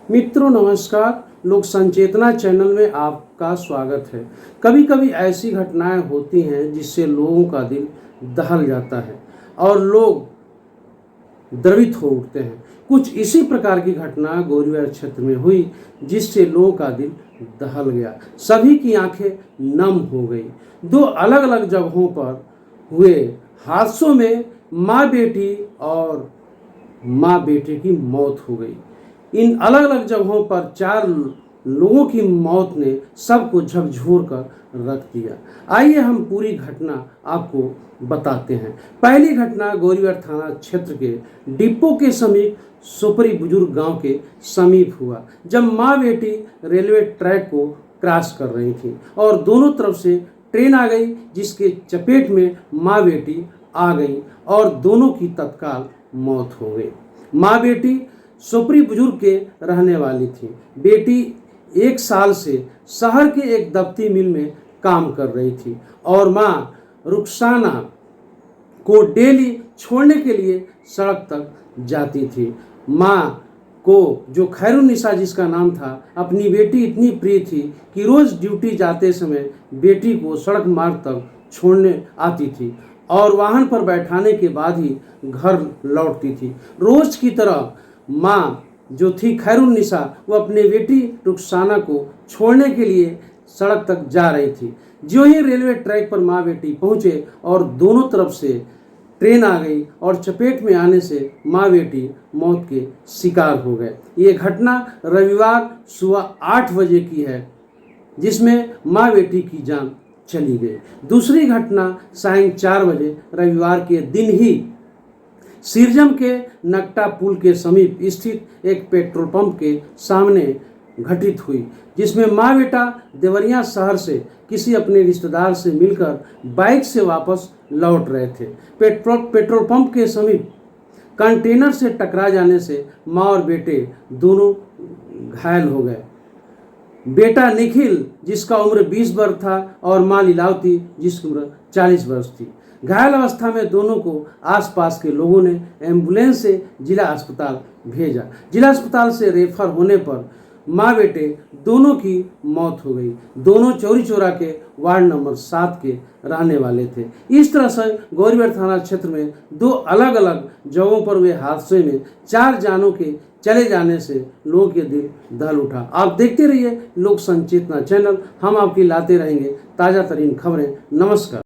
मित्रों नमस्कार। लोक संचेतना चैनल में आपका स्वागत है। कभी कभी ऐसी घटनाएं होती हैं जिससे लोगों का दिल दहल जाता है और लोग द्रवित हो उठते हैं। कुछ इसी प्रकार की घटना गोरियार क्षेत्र में हुई जिससे लोगों का दिल दहल गया। सभी की आंखें नम हो गई। दो अलग अलग जगहों पर हुए हादसों में माँ बेटी और माँ बेटे की मौत हो गई। इन अलग अलग जगहों पर 4 लोगों की मौत ने सबको झकझोर कर रख दिया। आइए हम पूरी घटना आपको बताते हैं। पहली घटना गोरियार थाना क्षेत्र के डिपो के समीप सुपरी बुजुर्ग गांव के समीप हुआ, जब माँ बेटी रेलवे ट्रैक को क्रॉस कर रही थी और दोनों तरफ से ट्रेन आ गई, जिसके चपेट में माँ बेटी आ गई और दोनों की तत्काल मौत हो गई। माँ बेटी सुपरी बुजुर्ग के रहने वाली थी। बेटी 1 साल से शहर के एक दफ्ती मिल में काम कर रही थी और माँ रुखसाना को डेली छोड़ने के लिए सड़क तक जाती थी। माँ को, जो खैरुन्निसा जिसका नाम था, अपनी बेटी इतनी प्रिय थी कि रोज़ ड्यूटी जाते समय बेटी को सड़क मार्ग तक छोड़ने आती थी और वाहन पर बैठाने के बाद ही घर लौटती थी। रोज़ की तरह माँ जो थी खैरुन्निसा, वो अपनी बेटी रुखसाना को छोड़ने के लिए सड़क तक जा रही थी। जो ही रेलवे ट्रैक पर माँ बेटी पहुँचे और दोनों तरफ से ट्रेन आ गई और चपेट में आने से माँ बेटी मौत के शिकार हो गए। ये घटना रविवार सुबह 8 बजे की है, जिसमें माँ बेटी की जान चली गई। दूसरी घटना सायं 4 बजे रविवार के दिन ही सिरजम के नकटा पुल के समीप स्थित एक पेट्रोल पंप के सामने घटित हुई, जिसमें माँ बेटा देवरिया शहर से किसी अपने रिश्तेदार से मिलकर बाइक से वापस लौट रहे थे। पेट्रोल पंप के समीप कंटेनर से टकरा जाने से माँ और बेटे दोनों घायल हो गए। बेटा निखिल, जिसका उम्र 20 वर्ष था, और माँ लीलावती, जिसकी उम्र 40 वर्ष थी। घायल अवस्था में दोनों को आसपास के लोगों ने एम्बुलेंस से जिला अस्पताल भेजा। जिला अस्पताल से रेफर होने पर माँ बेटे दोनों की मौत हो गई। दोनों चौरी चौरा के वार्ड नंबर 7 के रहने वाले थे। इस तरह से गोरियार थाना क्षेत्र में 2 अलग अलग जगहों पर हुए हादसे में 4 जानों के चले जाने से लोगों के दिल दहल उठा। आप देखते रहिए लोक संचेतना चैनल। हम आपकी लाते रहेंगे ताज़ा तरीन खबरें। नमस्कार।